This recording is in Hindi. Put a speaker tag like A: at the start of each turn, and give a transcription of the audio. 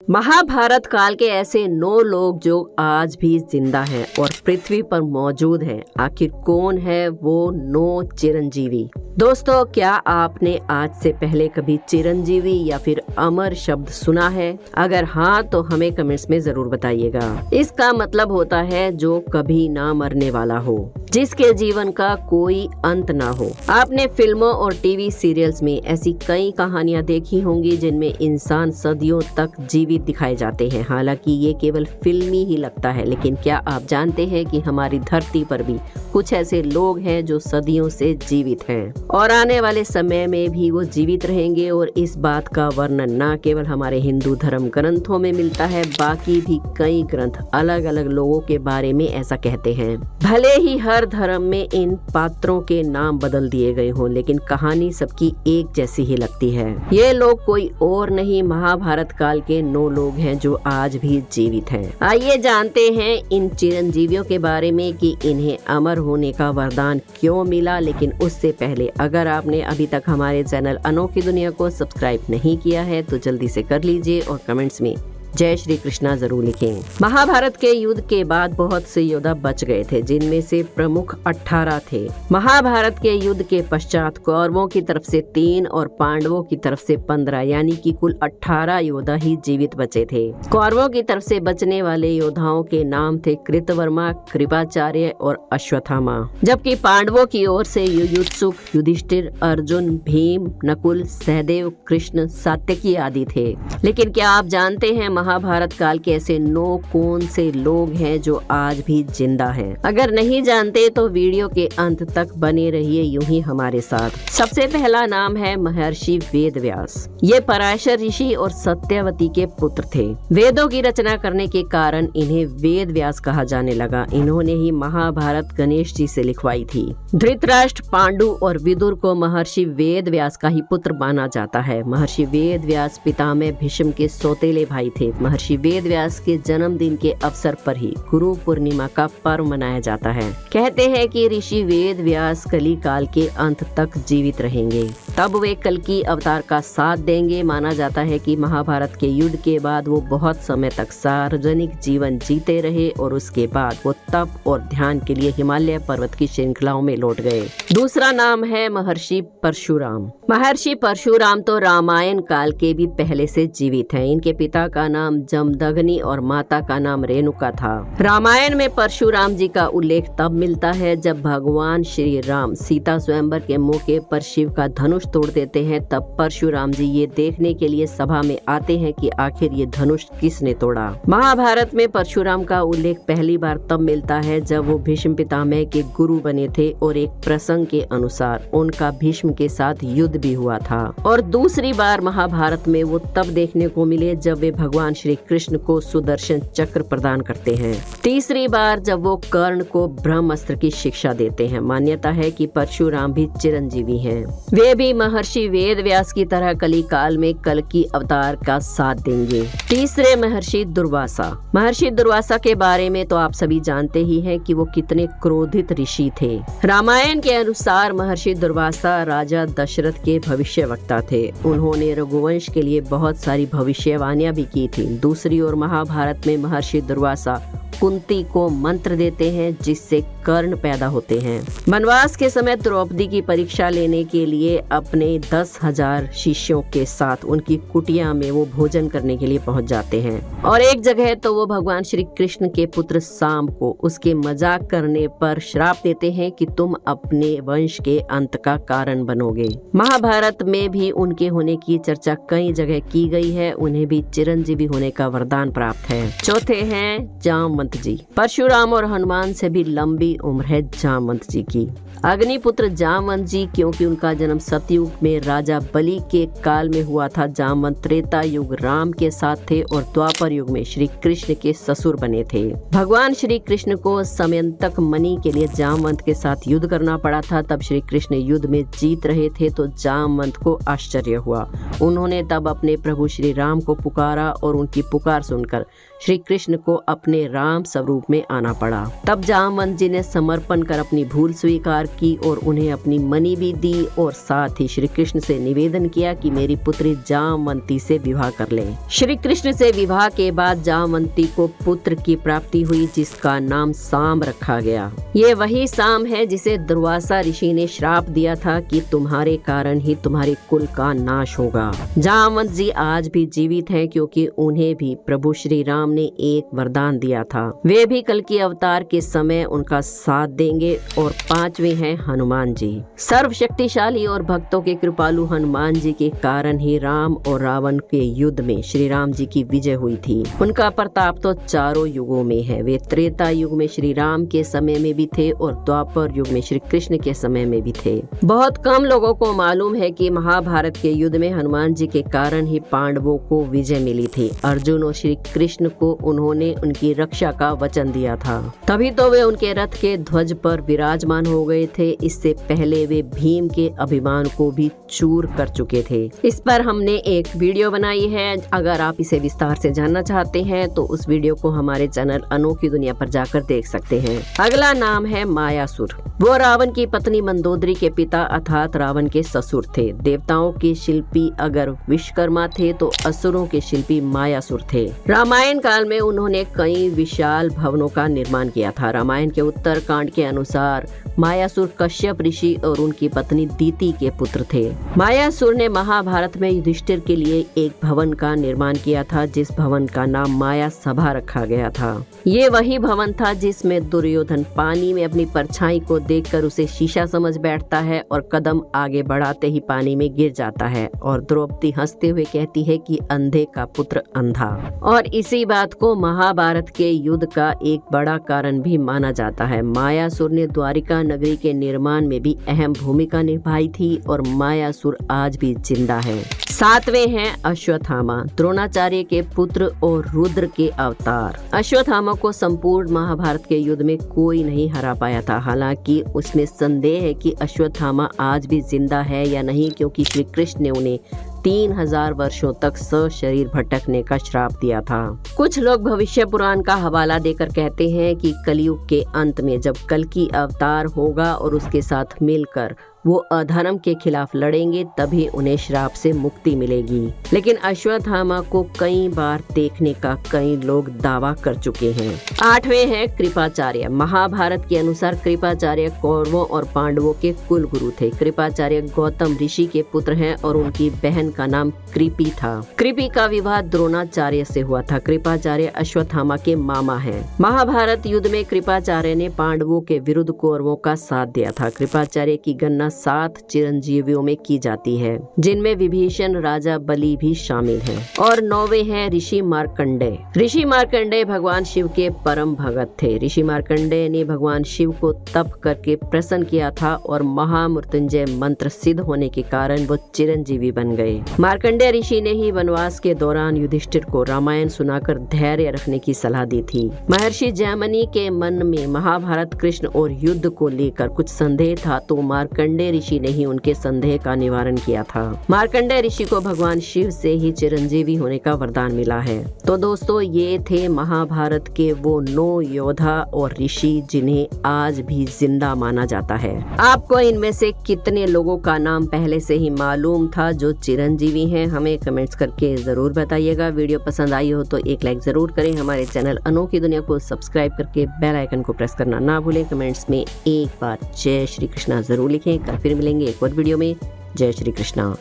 A: महाभारत काल के ऐसे 9 लोग जो आज भी जिंदा हैं और पृथ्वी पर मौजूद हैं। आखिर कौन है वो 9 चिरंजीवी? दोस्तों, क्या आपने आज से पहले कभी चिरंजीवी या फिर अमर शब्द सुना है? अगर हाँ तो हमें कमेंट्स में जरूर बताइएगा। इसका मतलब होता है जो कभी ना मरने वाला हो, जिसके जीवन का कोई अंत ना हो। आपने फिल्मों और टीवी सीरियल्स में ऐसी कई कहानियां देखी होंगी जिनमें इंसान सदियों तक जीवित दिखाए जाते हैं। हालांकि ये केवल फिल्मी ही लगता है, लेकिन क्या आप जानते हैं कि हमारी धरती पर भी कुछ ऐसे लोग हैं जो सदियों से जीवित हैं और आने वाले समय में भी वो जीवित रहेंगे। और इस बात का वर्णन न केवल हमारे हिंदू धर्म ग्रंथों में मिलता है, बाकी भी कई ग्रंथ अलग अलग लोगों के बारे में ऐसा कहते हैं। भले ही हर धर्म में इन पात्रों के नाम बदल दिए गए हों, लेकिन कहानी सबकी एक जैसी ही लगती है। ये लोग कोई और नहीं, महाभारत काल के 9 लोग हैं जो आज भी जीवित हैं। आइए जानते हैं इन चिरंजीवियों के बारे में कि इन्हें अमर होने का वरदान क्यों मिला। लेकिन उससे पहले अगर आपने अभी तक हमारे चैनल अनोखी दुनिया को सब्सक्राइब नहीं किया है तो जल्दी से कर लीजिए और कमेंट्स में जय श्री कृष्णा जरूर लिखें। महाभारत के युद्ध के बाद बहुत से योद्धा बच गए थे, जिनमें से प्रमुख 18 थे। महाभारत के युद्ध के पश्चात कौरवों की तरफ से 3 और पांडवों की तरफ से 15 यानी कि कुल 18 योद्धा ही जीवित बचे थे। कौरवों की तरफ से बचने वाले योद्धाओं के नाम थे कृतवर्मा, कृपाचार्य और अश्वत्थामा, जबकि पांडवों की ओर से युयुत्सुक, युधिष्ठिर, अर्जुन, भीम, नकुल, सहदेव, कृष्ण, सात्यकी आदि थे। लेकिन क्या आप जानते हैं महाभारत काल के ऐसे 9 कौन से लोग हैं जो आज भी जिंदा हैं? अगर नहीं जानते तो वीडियो के अंत तक बने रहिए यूं ही हमारे साथ। सबसे पहला नाम है महर्षि वेदव्यास। ये पराशर ऋषि और सत्यवती के पुत्र थे। वेदों की रचना करने के कारण इन्हें वेद व्यास कहा जाने लगा। इन्होंने ही महाभारत गणेश जी से लिखवाई थी। धृतराष्ट्र, पांडु और विदुर को महर्षि वेद व्यास का ही पुत्र माना जाता है। महर्षि वेद व्यास पितामह भीष्म के सौतेले भाई थे। महर्षि वेद व्यास के जन्मदिन के अवसर पर ही गुरु पूर्णिमा का पर्व मनाया जाता है। कहते हैं कि ऋषि वेद व्यास कली काल के अंत तक जीवित रहेंगे, तब वे कल्कि अवतार का साथ देंगे। माना जाता है कि महाभारत के युद्ध के बाद वो बहुत समय तक सार्वजनिक जीवन जीते रहे और उसके बाद वो तप और ध्यान के लिए हिमालय पर्वत की श्रृंखलाओं में लौट गए। दूसरा नाम है महर्षि परशुराम। महर्षि परशुराम तो रामायण काल के भी पहले से जीवित हैं। इनके पिता का नाम जमदग्नि और माता का नाम रेणुका था। रामायण में परशुराम जी का उल्लेख तब मिलता है जब भगवान श्री राम सीता स्वयंवर के मौके पर शिव का धनुष तोड़ देते हैं। तब परशुराम जी ये देखने के लिए सभा में आते हैं कि आखिर ये धनुष किसने तोड़ा। महाभारत में परशुराम का उल्लेख पहली बार तब मिलता है जब वो भीष्म पितामह के गुरु बने थे और एक प्रसंग के अनुसार उनका भीष्म के साथ युद्ध भी हुआ था। और दूसरी बार महाभारत में वो तब देखने को मिले जब वे भगवान श्री कृष्ण को सुदर्शन चक्र प्रदान करते हैं। तीसरी बार जब वो कर्ण को ब्रह्मास्त्र की शिक्षा देते हैं। मान्यता है कि परशुराम भी चिरंजीवी हैं। वे भी महर्षि वेद व्यास की तरह कली काल में कल्कि अवतार का साथ देंगे। तीसरे महर्षि दुर्वासा। महर्षि दुर्वासा के बारे में तो आप सभी जानते ही हैं कि वो कितने क्रोधित ऋषि थे। रामायण के अनुसार महर्षि दुर्वासा राजा दशरथ के भविष्यवक्ता थे। उन्होंने रघुवंश के लिए बहुत सारी भविष्यवाणियां भी की थी। दूसरी ओर महाभारत में महर्षि दुर्वासा कुंती को मंत्र देते हैं जिससे कर्ण पैदा होते हैं। वनवास के समय द्रौपदी की परीक्षा लेने के लिए अपने 10,000 शिष्यों के साथ उनकी कुटिया में वो भोजन करने के लिए पहुंच जाते हैं। और एक जगह तो वो भगवान श्री कृष्ण के पुत्र साम को उसके मजाक करने पर श्राप देते हैं कि तुम अपने वंश के अंत का कारण बनोगे। महाभारत में भी उनके होने की चर्चा कई जगह की गई है। उन्हें भी चिरंजीवी होने का वरदान प्राप्त है। चौथे हैं जामवंत जी। परशुराम और हनुमान से भी लंबी उम्र है जामवंत जी की। अग्निपुत्र जामवंत जी, क्योंकि उनका जन्म सतयुग में राजा बलि के काल में हुआ था। जामवंत त्रेता युग राम के साथ थे और द्वापर युग में श्री कृष्ण के ससुर बने थे। भगवान श्री कृष्ण को समयंतक मणि के लिए जामवंत के साथ युद्ध करना पड़ा था। तब श्री कृष्ण युद्ध में जीत रहे थे तो जामवंत को आश्चर्य हुआ। उन्होंने तब अपने प्रभु श्री राम को पुकारा और उनकी पुकार सुनकर श्री कृष्ण को अपने राम राम स्वरूप में आना पड़ा। तब जामवंत जी ने समर्पण कर अपनी भूल स्वीकार की और उन्हें अपनी मणि भी दी और साथ ही श्री कृष्ण से निवेदन किया कि मेरी पुत्री जामवंती से विवाह कर ले। श्री कृष्ण से विवाह के बाद जामवंती को पुत्र की प्राप्ति हुई, जिसका नाम साम रखा गया। ये वही साम है जिसे दुर्वासा ऋषि ने श्राप दिया था कि तुम्हारे कारण ही तुम्हारे कुल का नाश होगा। जामवंत जी आज भी जीवित हैं क्योंकि उन्हें भी प्रभु श्री राम ने एक वरदान दिया था। वे भी कल की अवतार के समय उनका साथ देंगे। और पांचवे हैं हनुमान जी। सर्वशक्तिशाली और भक्तों के कृपालु हनुमान जी के कारण ही राम और रावण के युद्ध में श्री राम जी की विजय हुई थी। उनका प्रताप तो चारों युगों में है। वे त्रेता युग में श्री राम के समय में भी थे और द्वापर युग में श्री कृष्ण के समय में भी थे। बहुत कम लोगों को मालूम है कि महाभारत के युद्ध में हनुमान जी के कारण ही पांडवों को विजय मिली थी। अर्जुन और श्री कृष्ण को उन्होंने उनकी रक्षा का वचन दिया था, तभी तो वे उनके रथ के ध्वज पर विराजमान हो गए थे। इससे पहले वे भीम के अभिमान को भी चूर कर चुके थे। इस पर हमने एक वीडियो बनाई है। अगर आप इसे विस्तार से जानना चाहते हैं तो उस वीडियो को हमारे चैनल अनोखी दुनिया पर जाकर देख सकते हैं। अगला नाम है मायासुर। वो रावण की पत्नी मंदोदरी के पिता अर्थात रावण के ससुर थे। देवताओं के शिल्पी अगर विश्वकर्मा थे तो असुरों के शिल्पी मायासुर थे। रामायण काल में उन्होंने कई विशाल भवनों का निर्माण किया था। रामायण के उत्तर कांड के अनुसार मायासुर कश्यप ऋषि और उनकी पत्नी दीति के पुत्र थे। मायासुर ने महाभारत में युधिष्ठिर के लिए एक भवन का निर्माण किया था, जिस भवन का नाम माया सभा रखा गया था। ये वही भवन था जिसमें दुर्योधन पानी में अपनी परछाई को देखकर उसे शीशा समझ बैठता है और कदम आगे बढ़ाते ही पानी में गिर जाता है और द्रौपदी हंसते हुए कहती है कि अंधे का पुत्र अंधा। और इसी बात को महाभारत के युद्ध का एक बड़ा कारण भी माना जाता है। मायासुर ने द्वारिका नगरी के निर्माण में भी अहम भूमिका निभाई थी और मायासुर आज भी जिंदा है। सातवें हैं अश्वत्थामा, द्रोणाचार्य के पुत्र और रुद्र के अवतार। अश्वत्थामा को संपूर्ण महाभारत के युद्ध में कोई नहीं हरा पाया था। हालांकि उसमें संदेह है कि अश्वत्थामा आज भी जिंदा है या नहीं, क्योंकि श्री कृष्ण ने उन्हें 3000 वर्षों तक सशरीर भटकने का श्राप दिया था। कुछ लोग भविष्य पुराण का हवाला देकर कहते हैं कि कलयुग के अंत में जब कल की अवतार होगा और उसके साथ मिलकर वो अधर्म के खिलाफ लड़ेंगे, तभी उन्हें श्राप से मुक्ति मिलेगी। लेकिन अश्वत्थामा को कई बार देखने का कई लोग दावा कर चुके हैं। आठवें हैं कृपाचार्य। महाभारत के अनुसार कृपाचार्य कौरवों और पांडवों के कुल गुरु थे। कृपाचार्य गौतम ऋषि के पुत्र हैं और उनकी बहन का नाम कृपि था। कृपि का विवाह द्रोणाचार्य से हुआ था। कृपाचार्य अश्वत्थामा के मामा हैं। महाभारत युद्ध में कृपाचार्य ने पांडवों के विरुद्ध कौरवों का साथ दिया था। कृपाचार्य की गणना 7 चिरंजीवियों में की जाती है, जिनमें विभीषण राजा बलि भी शामिल हैं। और 9वें हैं ऋषि मार्कंडेय। ऋषि मार्कंडेय भगवान शिव के परम भगत थे। ऋषि मार्कंडेय ने भगवान शिव को तप करके प्रसन्न किया था और महामृत्युंजय मंत्र सिद्ध होने के कारण वो चिरंजीवी बन गए। मार्कंडेय ऋषि ने ही वनवास के दौरान युधिष्ठिर को रामायण सुनाकर धैर्य रखने की सलाह दी थी। महर्षि जैमिनी के मन में महाभारत कृष्ण और युद्ध को लेकर कुछ संदेह था, तो मार्कंडेय ऋषि ने ही उनके संदेह का निवारण किया था। मार्कंडेय ऋषि को भगवान शिव से ही चिरंजीवी होने का वरदान मिला है। तो दोस्तों, ये थे महाभारत के वो 9 योद्धा और ऋषि जिन्हें आज भी जिंदा माना जाता है। आपको इनमें से कितने लोगों का नाम पहले से ही मालूम था जो चिरंजीवी हैं? हमें कमेंट्स करके जरूर बताइएगा। वीडियो पसंद आई हो तो एक लाइक जरूर करें। हमारे चैनल अनोखी दुनिया को सब्सक्राइब करके बेल आइकन को प्रेस करना ना भूलें। कमेंट्स में एक बार जय श्री कृष्णा जरूर लिखें। कल फिर मिलेंगे एक और वीडियो में। जय श्री कृष्णा।